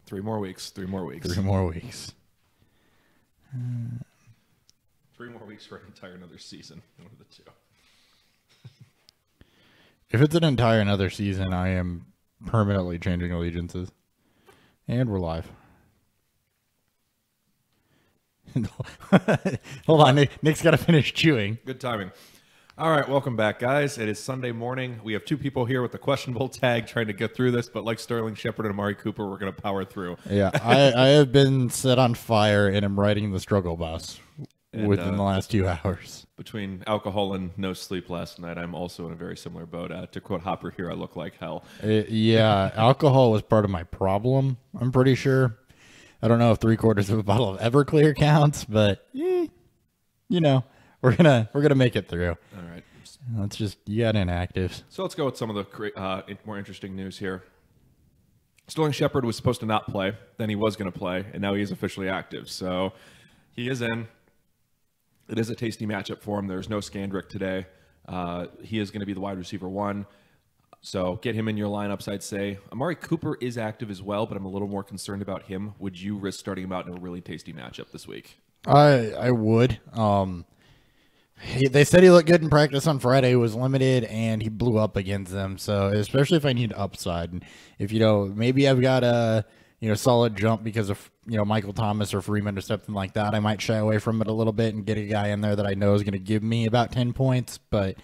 3 more weeks. 3 more weeks. 3 more weeks. 3 more weeks for an entire another season. One of the two. If it's an entire another season, I am permanently changing allegiances. And we're live. Hold on, Nick's got to finish chewing. Good timing. All right, welcome back, guys. It is Sunday morning. We have 2 people here with the questionable tag trying to get through this, but like Sterling Shepard and Amari Cooper, we're going to power through. Yeah, I have been set on fire and am riding the struggle bus within the last 2 hours. Between alcohol and no sleep last night, I'm also in a very similar boat. To quote Hopper here, I look like hell. Yeah, alcohol was part of my problem, I'm pretty sure. I don't know if 3/4 of a bottle of Everclear counts, but you know, we're gonna make it through. All right. Let's just, you got inactives. So let's go with some of the more interesting news here. Sterling Shepard was supposed to not play, then he was going to play, and now he is officially active. So he is in. It is a tasty matchup for him. There's no Skandrick today. He is going to be the wide receiver 1. So get him in your lineups, I'd say. Amari Cooper is active as well, but I'm a little more concerned about him. Would you risk starting him out in a really tasty matchup this week? I would. They said he looked good in practice on Friday. He was limited, and he blew up against them. So especially if I need upside, and if maybe I've got a solid jump because of Michael Thomas or Freeman or something like that, I might shy away from it a little bit and get a guy in there that I know is going to give me about 10 points. But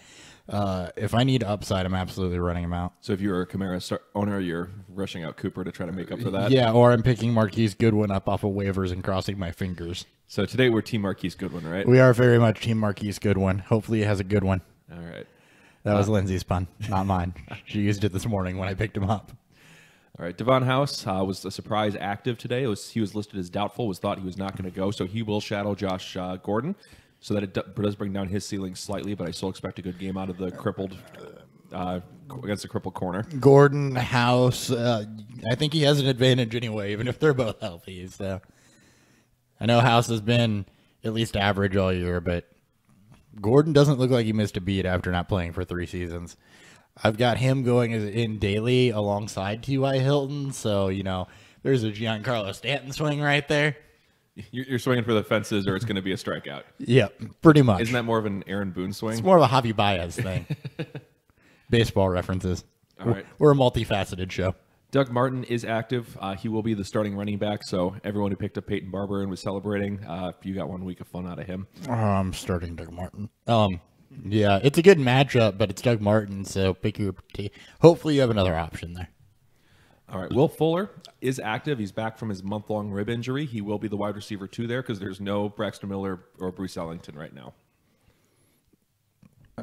if I need upside, I'm absolutely running him out. So if you're a Kamara owner, you're rushing out Cooper to try to make up for that? Yeah, or I'm picking Marquise Goodwin up off of waivers and crossing my fingers. So today we're Team Marquise Goodwin, right? We are very much Team Marquise Goodwin. Hopefully he has a good one. All right. That was Lindsay's pun, not mine. She used it this morning when I picked him up. All right. Devon House was a surprise active today. He was listed as doubtful, was thought he was not going to go, so he will shadow Josh Gordon. So that it does bring down his ceiling slightly, but I still expect a good game out of the crippled against the crippled corner. Gordon, House, I think he has an advantage anyway, even if they're both healthy. So I know House has been at least average all year, but Gordon doesn't look like he missed a beat after not playing for 3 seasons. I've got him going in daily alongside T.Y. Hilton, so there's a Giancarlo Stanton swing right there. You're swinging for the fences, or it's going to be a strikeout. Yep, pretty much. Isn't that more of an Aaron Boone swing? It's more of a Javi Baez thing. Baseball references. All right. We're a multifaceted show. Doug Martin is active. He will be the starting running back, so everyone who picked up Peyton Barber and was celebrating, you got 1 week of fun out of him. I'm starting Doug Martin. Yeah, it's a good matchup, but it's Doug Martin, so pick your team. Hopefully you have another option there. All right, Will Fuller is active. He's back from his month-long rib injury. He will be the wide receiver 2 there because there's no Braxton Miller or Bruce Ellington right now.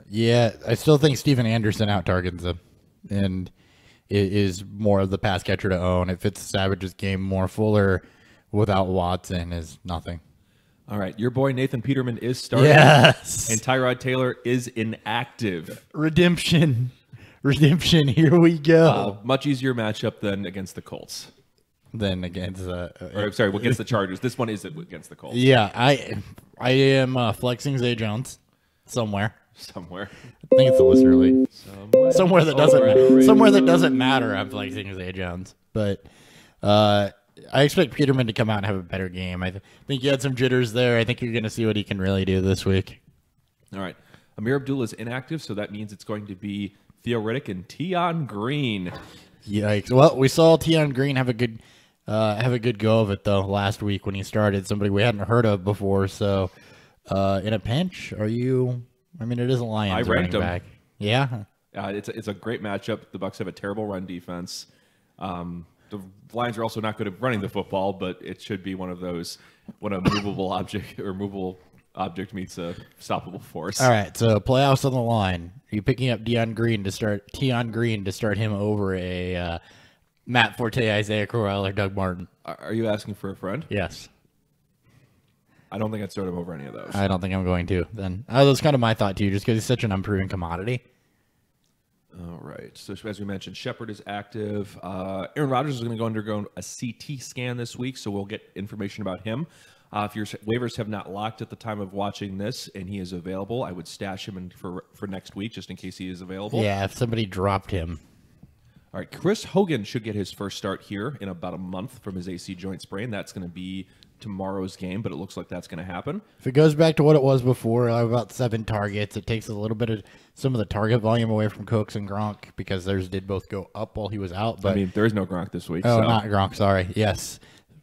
Yeah, I still think Steven Anderson out-targets him and is more of the pass catcher to own. It fits Savage's game more. Fuller without Watson is nothing. All right, your boy Nathan Peterman is starting. Yes. And Tyrod Taylor is inactive. Redemption. Here we go. Much easier matchup than against the Colts. Than against against the Chargers. This one is against the Colts. Yeah, I am flexing Zay Jones somewhere. I think it's the Lister League. Somewhere that doesn't matter. I'm flexing Zay Jones, but I expect Peterman to come out and have a better game. I think he had some jitters there. I think you're going to see what he can really do this week. All right, Amir Abdullah is inactive, so that means it's going to be Theo Riddick and Tion Green. Yikes! Well, we saw Tion Green have a good go of it though last week when he started. Somebody we hadn't heard of before. So in a pinch, are you? I mean, it is a Lions running back. Yeah. It's a great matchup. The Bucs have a terrible run defense. The Lions are also not good at running the football, but it should be one of those when a movable object meets a stoppable force. All right, so playoffs on the line. Are you picking up Tion Green to start him over a Matt Forte, Isaiah Crowell, or Doug Martin? Are you asking for a friend? Yes. I don't think I'd start him over any of those. I don't think I'm going to. Then that was kind of my thought too, just because he's such an unproven commodity. All right. So as we mentioned, Shepard is active. Aaron Rodgers is going to go undergo a CT scan this week, so we'll get information about him. If your waivers have not locked at the time of watching this and he is available, I would stash him for next week just in case he is available. Yeah, if somebody dropped him. All right, Chris Hogan should get his first start here in about a month from his AC joint sprain. That's going to be tomorrow's game, but it looks like that's going to happen. If it goes back to what it was before, about 7 targets, it takes a little bit of some of the target volume away from Cooks and Gronk because theirs did both go up while he was out. But I mean, there is no Gronk this week. oh, so. not Gronk, sorry. Yes,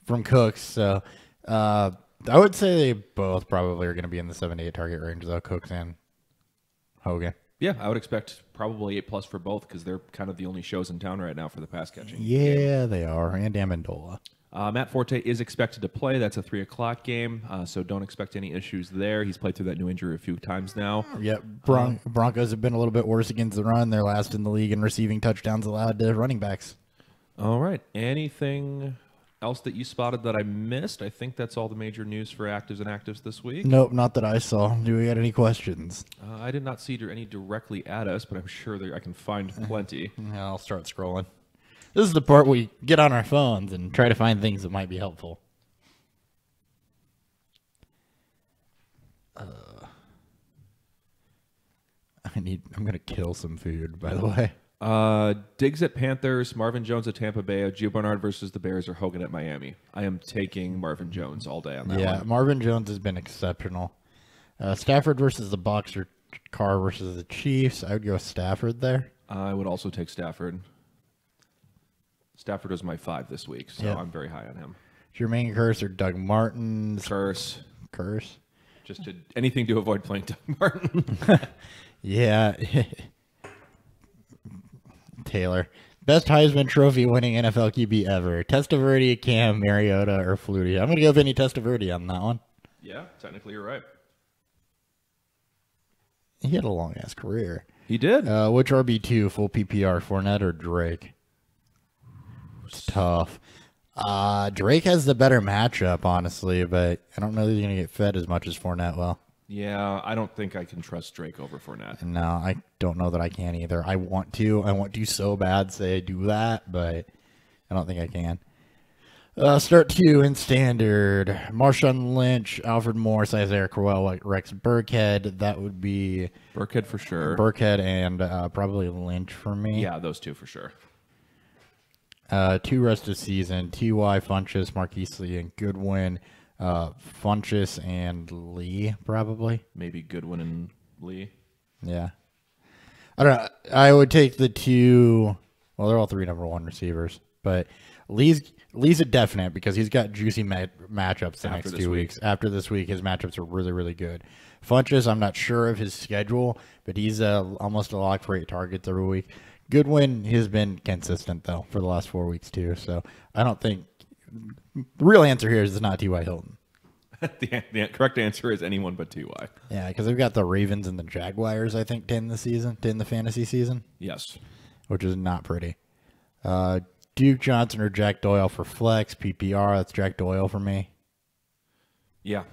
from Cooks. So I would say they both probably are going to be in the 7 to 8 target range, though, Cooks and Hogan. Yeah, I would expect probably 8+ for both because they're kind of the only shows in town right now for the pass catching. Yeah, they are. And Amendola. Matt Forte is expected to play. That's a 3 o'clock game, so don't expect any issues there. He's played through that new injury a few times now. Yep. Broncos have been a little bit worse against the run. They're last in the league in receiving touchdowns allowed to running backs. All right. Anything else that you spotted that I missed? I think that's all the major news for actives and actives this week. Nope, not that I saw. Do we got any questions? I did not see any directly at us, but I'm sure I can find plenty. Yeah, I'll start scrolling. This is the part we get on our phones and try to find things that might be helpful. I'm gonna kill some food, by the way. Diggs at Panthers, Marvin Jones at Tampa Bay, Gio Bernard versus the Bears, or Hogan at Miami. I am taking Marvin Jones all day on that one. Marvin Jones has been exceptional. Stafford versus the Bucs or Carr versus the Chiefs. I would go Stafford there. I would also take Stafford. Stafford was my 5 this week, so I'm very high on him. Jermaine Kearse or Doug Martin. Kearse. Just anything to avoid playing Doug Martin. Yeah. Taylor. Best Heisman Trophy winning NFL QB ever. Testaverde, Cam, Mariota, or Flutie. I'm going to go Vinny Testaverde on that one. Yeah, technically you're right. He had a long-ass career. He did. Which RB2, full PPR, Fournette or Drake? It's tough. Drake has the better matchup, honestly, but I don't know that he's going to get fed as much as Fournette will. Yeah, I don't think I can trust Drake over Fournette. No, I don't know that I can either. I want to so bad say do that, but I don't think I can. Start 2 in standard. Marshawn Lynch, Alfred Morris, Isaiah Crowell, Rex Burkhead. That would be Burkhead for sure. Burkhead and probably Lynch for me. Yeah, those two for sure. 2 rest of season. T.Y., Funchess, Marquise Lee, and Goodwin. Funchess and Lee, probably. Maybe Goodwin and Lee. Yeah. I don't know. I would take the 2. Well, they're all 3 number 1 receivers, but Lee's a definite because he's got juicy matchups the next 2 weeks. After this week, his matchups are really, really good. Funchess, I'm not sure of his schedule, but he's almost a lock for 8 targets every week. Goodwin has been consistent, though, for the last 4 weeks, too. So I don't think the real answer here is it's not T.Y. Hilton. The correct answer is anyone but T.Y. Yeah, because they've got the Ravens and the Jaguars, I think, to end the fantasy season. Yes. Which is not pretty. Duke Johnson or Jack Doyle for flex, PPR. That's Jack Doyle for me. Yeah.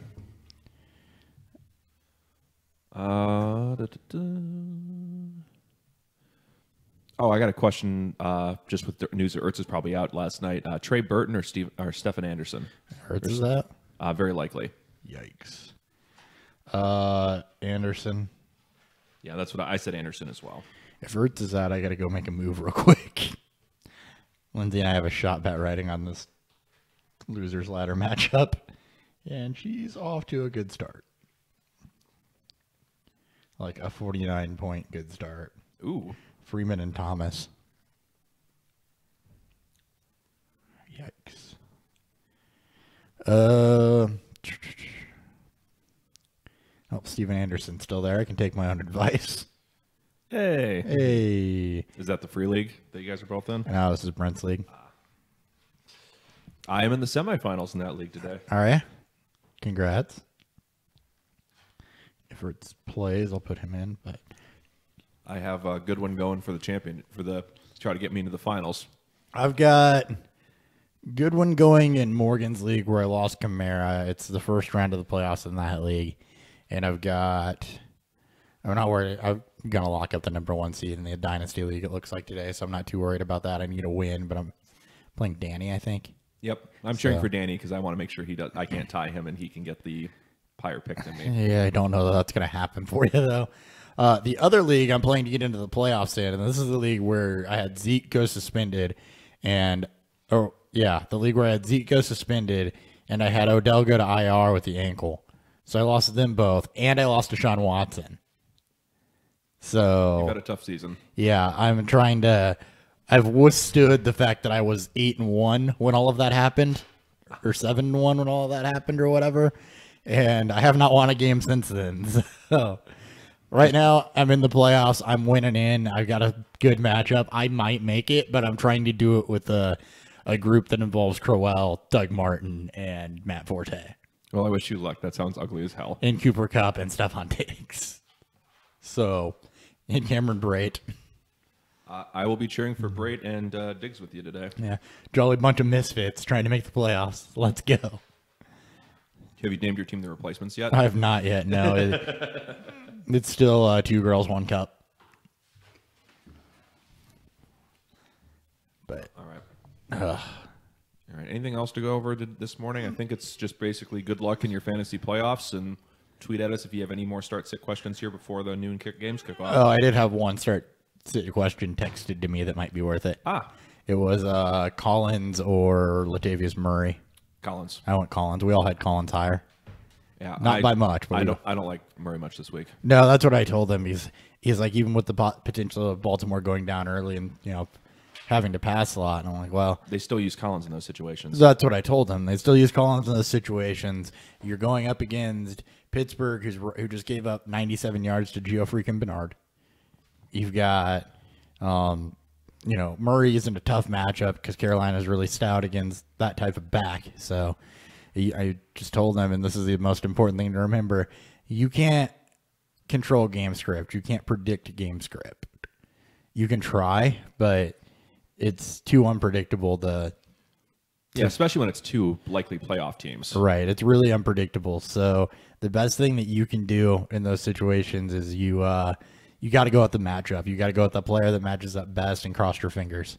Oh, I got a question. Just with the news that Ertz is probably out last night. Trey Burton or Stephen Anderson? Ertz is that? Very likely. Yikes. Anderson. Yeah, that's what I said. Anderson as well. If Ertz is out, I got to go make a move real quick. Lindsay and I have a shot bet riding on this loser's ladder matchup, and she's off to a good start. Like a 49-point good start. Ooh. Freeman and Thomas. Yikes. Oh, Steven Anderson's still there. I can take my own advice. Hey. Is that the free league that you guys are both in? No, this is Brent's league. I am in the semifinals in that league today. All right. Congrats. If Ertz plays, I'll put him in. But I have a good one going for the champion to try to get me into the finals. I've got good one going in Morgan's league where I lost Kamara. It's the first round of the playoffs in that league, and I'm not worried. I'm gonna lock up the number 1 seed in the dynasty league. It looks like today, so I'm not too worried about that. I need a win, but I'm playing Danny, I think. Yep, I'm cheering for Danny because I want to make sure he does. I can't tie him, and he can get the higher pick than me. Yeah, I don't know that that's going to happen for you, though. The other league I'm playing to get into the playoffs in, and this is the league where I had Zeke go suspended, the league where I had Zeke go suspended, and I had Odell go to IR with the ankle. So I lost them both, and I lost Deshaun Watson. So You've had a tough season. yeah, I've withstood the fact that I was 8-1 when all of that happened, or 7-1 when all of that happened, or whatever, and I have not won a game since then. So right now, I'm in the playoffs. I'm winning in. I've got a good matchup. I might make it, but I'm trying to do it with a group that involves Crowell, Doug Martin, and Matt Forte. Well, I wish you luck. That sounds ugly as hell. And Cooper Kupp and Stephon Diggs. So, and Cameron Brate. I will be cheering for Brate and Diggs with you today. Yeah. Jolly bunch of misfits trying to make the playoffs. Let's go. Have you named your team the replacements yet? I have not yet. No. It's still 2 girls, 1 cup. But All right. All right. Anything else to go over this morning? I think it's just basically good luck in your fantasy playoffs, and tweet at us if you have any more start-sit questions here before the noon games kick off. I did have one start-sit question texted to me that might be worth it. It was Collins or Latavius Murray. Collins. I went Collins. We all had Collins higher. Yeah, Not by much, but I don't like Murray much this week. No, that's what I told him. He's like, even with the potential of Baltimore going down early and having to pass a lot, and I'm like, well, They still use Collins in those situations. that's what I told him. They still use Collins in those situations. You're going up against Pittsburgh, who just gave up 97 yards to Gio freaking Bernard. You've got, Murray isn't a tough matchup because Carolina's really stout against that type of back. So I just told them, and this is the most important thing to remember, you can't control game script. You can't predict game script. You can try, but it's too unpredictable Yeah, especially when it's 2 likely playoff teams. Right. It's really unpredictable. So the best thing that you can do in those situations is you got to go with the matchup. You got to go with the player that matches up best and cross your fingers.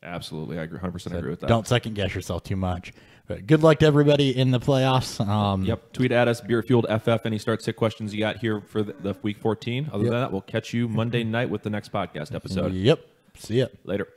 Absolutely. I 100% agree with that. Don't second guess yourself too much. But good luck to everybody in the playoffs. Yep. Tweet at us, Beer Fueled FF, any start-sit questions you got here for the week 14. Other than that, we'll catch you Monday night with the next podcast episode. Yep. See ya. Later.